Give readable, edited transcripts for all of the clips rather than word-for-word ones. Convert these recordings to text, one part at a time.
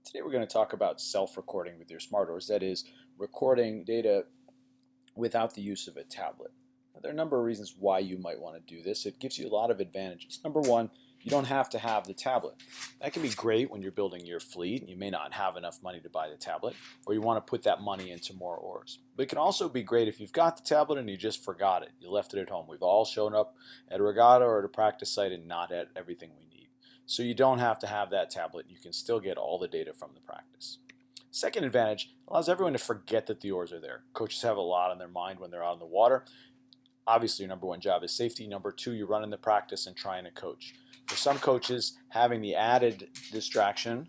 Today we're going to talk about self-recording with your SmartOars, that is, recording data without the use of a tablet. Now, there are a number of reasons why you might want to do this. It gives you a lot of advantages. Number one, you don't have to have the tablet. That can be great when you're building your fleet. You may not have enough money to buy the tablet, or you want to put that money into more oars. But it can also be great if you've got the tablet and you just forgot it. You left it at home. We've all shown up at a regatta or at a practice site and not had everything we need. So you don't have to have that tablet. You can still get all the data from the practice. Second advantage, allows everyone to forget that the oars are there. Coaches have a lot on their mind when they're out in the water. Obviously, your number one job is safety. Number two, you're running the practice and trying to coach. For some coaches, having the added distraction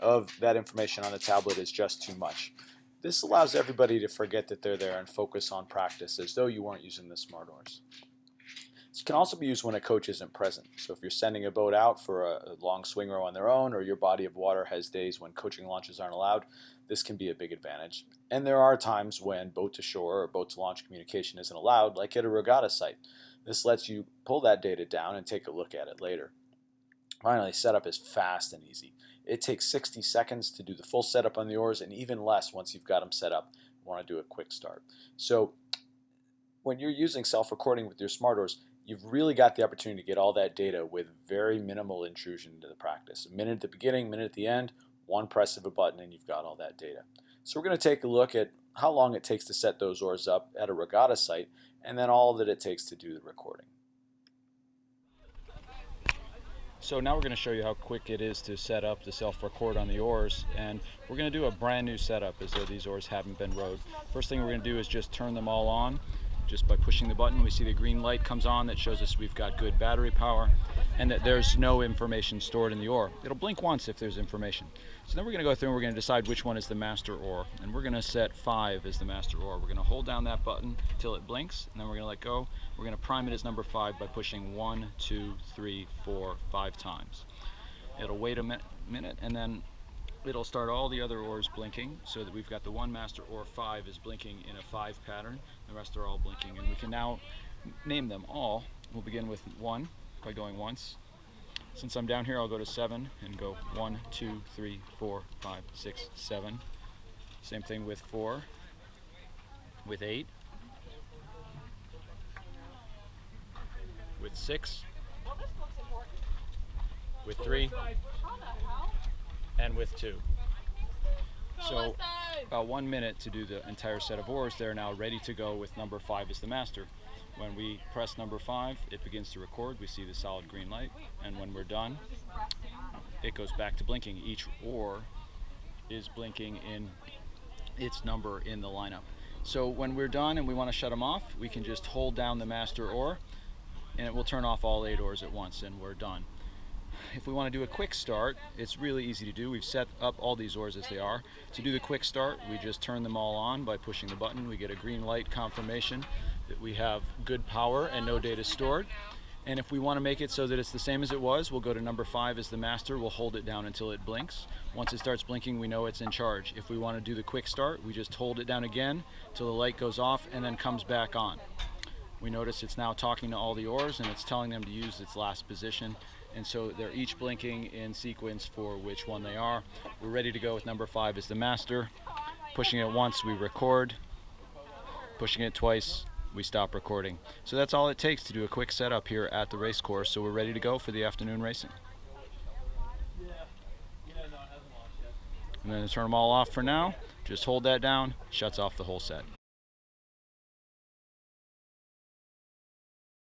of that information on the tablet is just too much. This allows everybody to forget that they're there and focus on practice as though you weren't using the SmartOars. This can also be used when a coach isn't present. So if you're sending a boat out for a long swing row on their own, or your body of water has days when coaching launches aren't allowed, this can be a big advantage. And there are times when boat to shore or boat to launch communication isn't allowed, like at a regatta site. This lets you pull that data down and take a look at it later. Finally, setup is fast and easy. It takes 60 seconds to do the full setup on the oars, and even less once you've got them set up. You want to do a quick start. So when you're using self-recording with your SmartOars, you've really got the opportunity to get all that data with very minimal intrusion into the practice. A minute at the beginning, a minute at the end, one press of a button, and you've got all that data. So we're going to take a look at how long it takes to set those oars up at a regatta site, and then all that it takes to do the recording. So now we're going to show you how quick it is to set up the self-record on the oars, and we're going to do a brand new setup as though these oars haven't been rowed. First thing we're going to do is just turn them all on. Just by pushing the button, we see the green light comes on that shows us we've got good battery power and that there's no information stored in the oar. It'll blink once if there's information. So then we're going to go through and we're going to decide which one is the master oar, and we're going to set 5 as the master oar. We're going to hold down that button till it blinks, and then we're going to let go. We're going to prime it as number 5 by pushing 1, 2, 3, 4, 5 times. It'll wait a minute, and then it'll start all the other oars blinking, so that we've got the one master oar 5 is blinking in a 5 pattern. The rest are all blinking, and we can now name them all. We'll begin with 1 by going once. Since I'm down here, I'll go to 7 and go 1, 2, 3, 4, 5, 6, 7. Same thing with 4, with 8, with 6, with 3, and with 2. So about 1 minute to do the entire set of oars. They're now ready to go with number 5 as the master. When we press number 5, it begins to record. We see the solid green light, and when we're done, it goes back to blinking. Each oar is blinking in its number in the lineup. So when we're done and we want to shut them off, we can just hold down the master oar, and it will turn off all 8 oars at once, and we're done. If we want to do a quick start, it's really easy to do. We've set up all these oars as they are. To do the quick start, we just turn them all on by pushing the button. We get a green light confirmation that we have good power and no data stored. And if we want to make it so that it's the same as it was, we'll go to number 5 as the master. We'll hold it down until it blinks. Once it starts blinking, we know it's in charge. If we want to do the quick start, we just hold it down again till the light goes off and then comes back on. We notice it's now talking to all the oars, and it's telling them to use its last position. And so they're each blinking in sequence for which one they are. We're ready to go with number 5 as the master. Pushing it once, we record. Pushing it twice, we stop recording. So that's all it takes to do a quick setup here at the race course. So we're ready to go for the afternoon racing. And then to turn them all off for now, just hold that down, shuts off the whole set.